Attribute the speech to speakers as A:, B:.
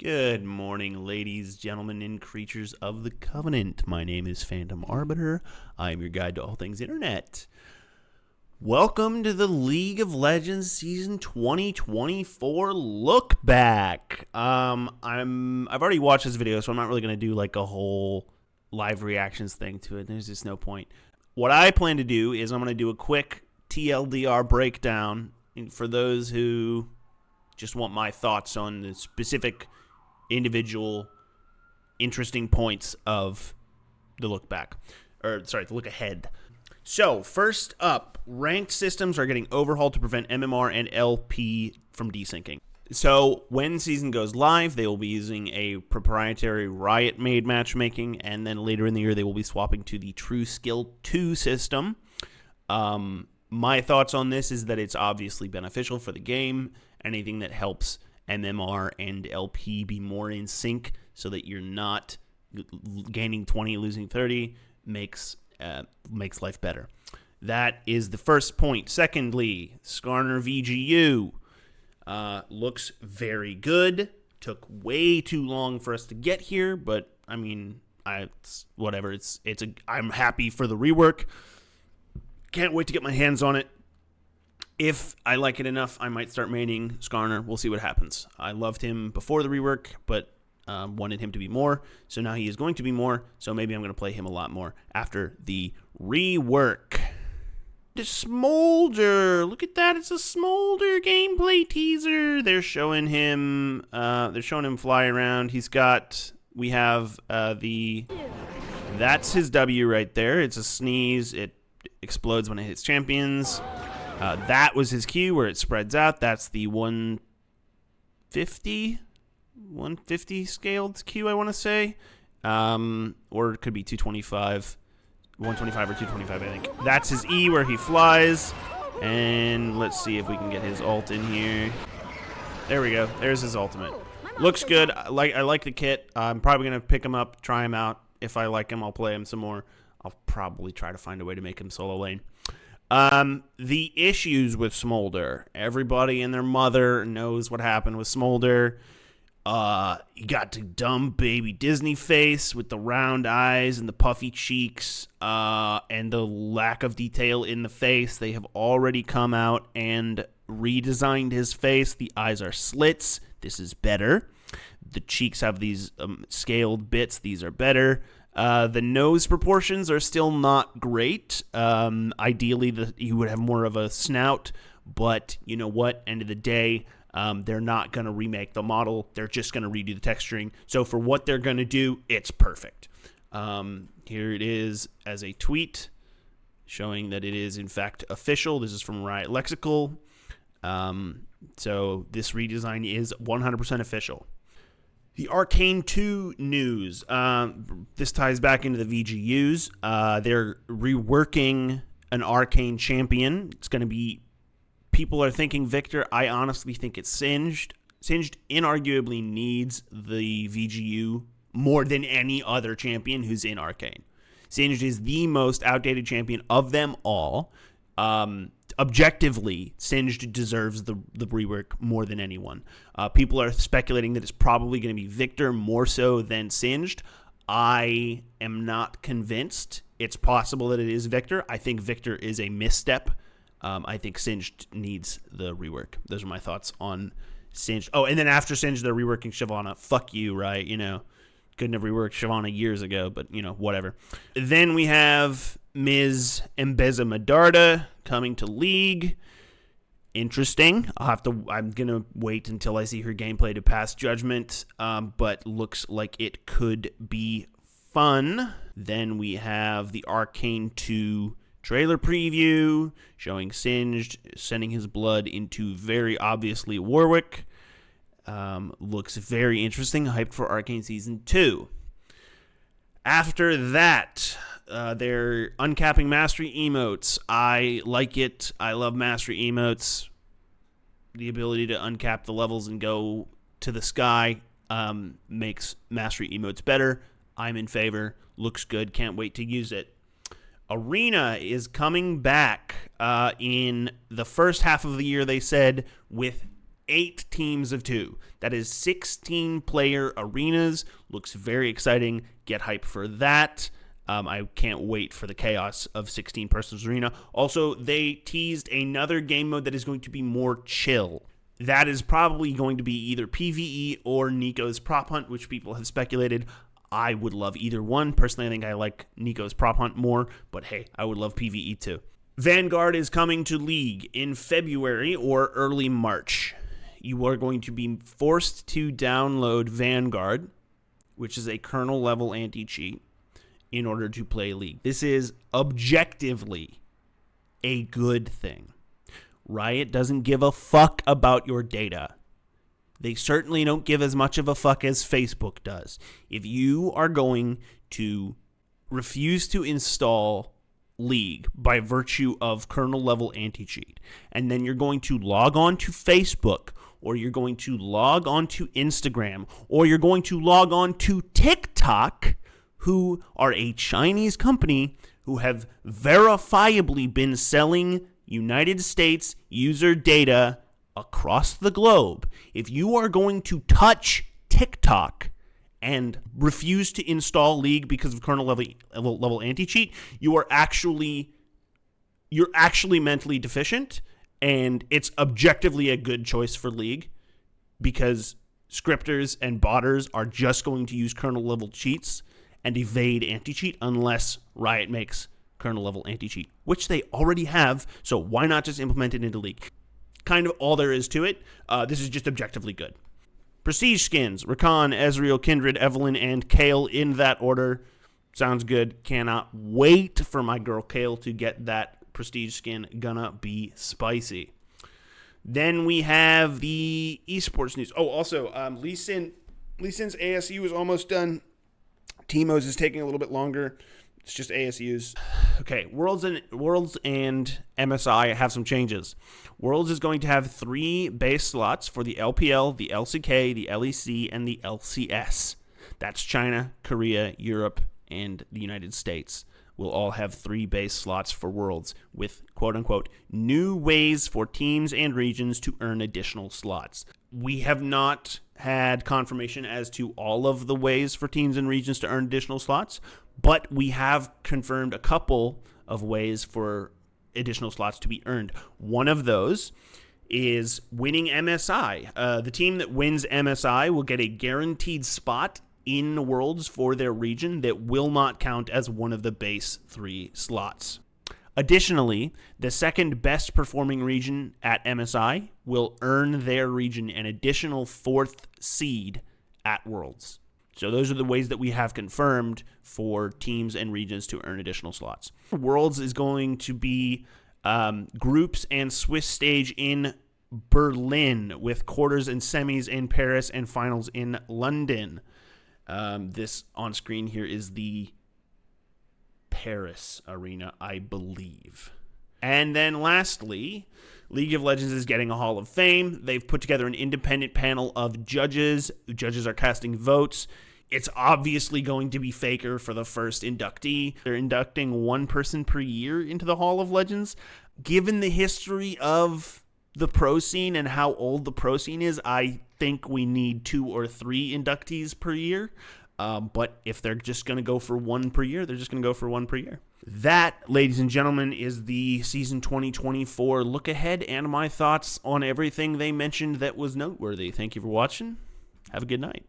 A: Good morning, ladies, gentlemen, and creatures of the Covenant. My name is Phantom Arbiter. I am your guide to all things internet. Welcome to the League of Legends Season 2024 Look Back. I've already watched this video, so I'm not really going to do like a whole live reactions thing to it. There's just no point. What I plan to do is I'm going to do a quick TLDR breakdown for those who just want my thoughts on the specific individual interesting points of the look back, the look ahead. So first up, ranked systems are getting overhauled to prevent MMR and LP from desyncing. So when season goes live, they will be using a proprietary Riot-made matchmaking, and then later in the year they will be swapping to the True Skill 2 system. My thoughts on this is that it's obviously beneficial for the game. Anything that helps MMR and LP be more in sync so that you're not gaining 20, losing 30 makes life better. That is the first point. Secondly, Skarner VGU looks very good. Took way too long for us to get here, but I mean, whatever. I'm happy for the rework. Can't wait to get my hands on it. If I like it enough, I might start maining Skarner. We'll see what happens. I loved him before the rework, but wanted him to be more. So now he is going to be more, so maybe I'm going to play him a lot more after the rework. The Smolder. Look at that. It's a Smolder gameplay teaser. They're showing him fly around. That's his W right there. It's a sneeze. It explodes when it hits champions. That was his Q where it spreads out. That's the 150 scaled Q, I want to say. Or it could be 225. 125 or 225, I think. That's his E where he flies. And let's see if we can get his ult in here. There we go. There's his ultimate. Looks good. I like the kit. I'm probably going to pick him up, try him out. If I like him, I'll play him some more. I'll probably try to find a way to make him solo lane. The issues with Smolder. Everybody and their mother knows what happened with Smolder. You got the dumb baby Disney face with the round eyes and the puffy cheeks, and the lack of detail in the face. They have already come out and redesigned his face. The eyes are slits. This is better. The cheeks have these scaled bits. These are better. The nose proportions are still not great. Ideally, you would have more of a snout, but you know what? End of the day, they're not going to remake the model. They're just going to redo the texturing. So for what they're going to do, it's perfect. Here it is as a tweet showing that it is, in fact, official. This is from Riot Lexical. So this redesign is 100% official. The Arcane 2 news. This ties back into the VGUs. They're reworking an Arcane champion. It's going to be... People are thinking Victor. I honestly think it's Singed. Singed inarguably needs the VGU more than any other champion who's in Arcane. Singed is the most outdated champion of them all. Objectively, Singed deserves the rework more than anyone. People are speculating that it's probably going to be Victor more so than Singed. I am not convinced. It's possible that it is Victor. I think Victor is a misstep. I think Singed needs the rework. Those are my thoughts on Singed. Oh, and then after Singed, they're reworking Shyvana. Fuck you, right? You know, couldn't have reworked Shyvana years ago, but, you know, whatever. Then we have Ms. Mbeza Medarda coming to League. Interesting. I'm going to wait until I see her gameplay to pass judgment, but looks like it could be fun. Then we have the Arcane 2 trailer preview showing Singed sending his blood into very obviously Warwick. Looks very interesting. Hyped for Arcane Season 2. After that, they're uncapping Mastery emotes. I like it. I love Mastery emotes. The ability to uncap the levels and go to the sky makes Mastery emotes better. I'm in favor. Looks good. Can't wait to use it. Arena is coming back in the first half of the year, they said, with 8 teams of 2. That is 16-player arenas. Looks very exciting. Get hype for that. I can't wait for the chaos of 16-persons arena. Also, they teased another game mode that is going to be more chill. That is probably going to be either PvE or Nico's Prop Hunt, which people have speculated. I would love either one. Personally, I think I like Nico's Prop Hunt more, but hey, I would love PvE too. Vanguard is coming to League in February or early March. You are going to be forced to download Vanguard, which is a kernel-level anti-cheat, in order to play League. This is objectively a good thing. Riot doesn't give a fuck about your data. They certainly don't give as much of a fuck as Facebook does. If you are going to refuse to install League by virtue of kernel-level anti-cheat, and then you're going to log on to Facebook, or you're going to log on to Instagram, or you're going to log on to TikTok, who are a Chinese company who have verifiably been selling United States user data across the globe. If you are going to touch TikTok and refuse to install League because of kernel level anti-cheat, you're actually mentally deficient, and it's objectively a good choice for League because scripters and botters are just going to use kernel level cheats and evade anti-cheat unless Riot makes kernel-level anti-cheat, which they already have, so why not just implement it into League? Kind of all there is to it. This is just objectively good. Prestige skins, Rakan, Ezreal, Kindred, Evelynn, and Kayle in that order. Sounds good. Cannot wait for my girl Kayle to get that prestige skin. Gonna be spicy. Then we have the esports news. Oh, also, Lee Sin's ASU is almost done. Teemo's is taking a little bit longer. It's just ASUs. Okay, Worlds and MSI have some changes. Worlds is going to have 3 base slots for the LPL, the LCK, the LEC, and the LCS. That's China, Korea, Europe, and the United States. Will all have 3 base slots for Worlds with, quote-unquote, new ways for teams and regions to earn additional slots. We have not had confirmation as to all of the ways for teams and regions to earn additional slots, but we have confirmed a couple of ways for additional slots to be earned. One of those is winning MSI. The team that wins MSI will get a guaranteed spot in Worlds for their region that will not count as one of the base 3 slots. Additionally, the second best performing region at MSI will earn their region an additional 4th seed at Worlds. So those are the ways that we have confirmed for teams and regions to earn additional slots. Worlds is going to be groups and Swiss stage in Berlin with quarters and semis in Paris and finals in London. This on screen here is the Paris arena, I believe. And then lastly, League of Legends is getting a Hall of Fame. They've put together an independent panel of judges. Judges are casting votes. It's obviously going to be Faker for the first inductee. They're inducting 1 person per year into the Hall of Legends. Given the history of the pro scene and how old the pro scene is, I think we need 2 or 3 inductees per year. But if they're just going to go for 1 per year, they're just going to go for 1 per year. That, ladies and gentlemen, is the season 2024 look ahead and my thoughts on everything they mentioned that was noteworthy. Thank you for watching. Have a good night.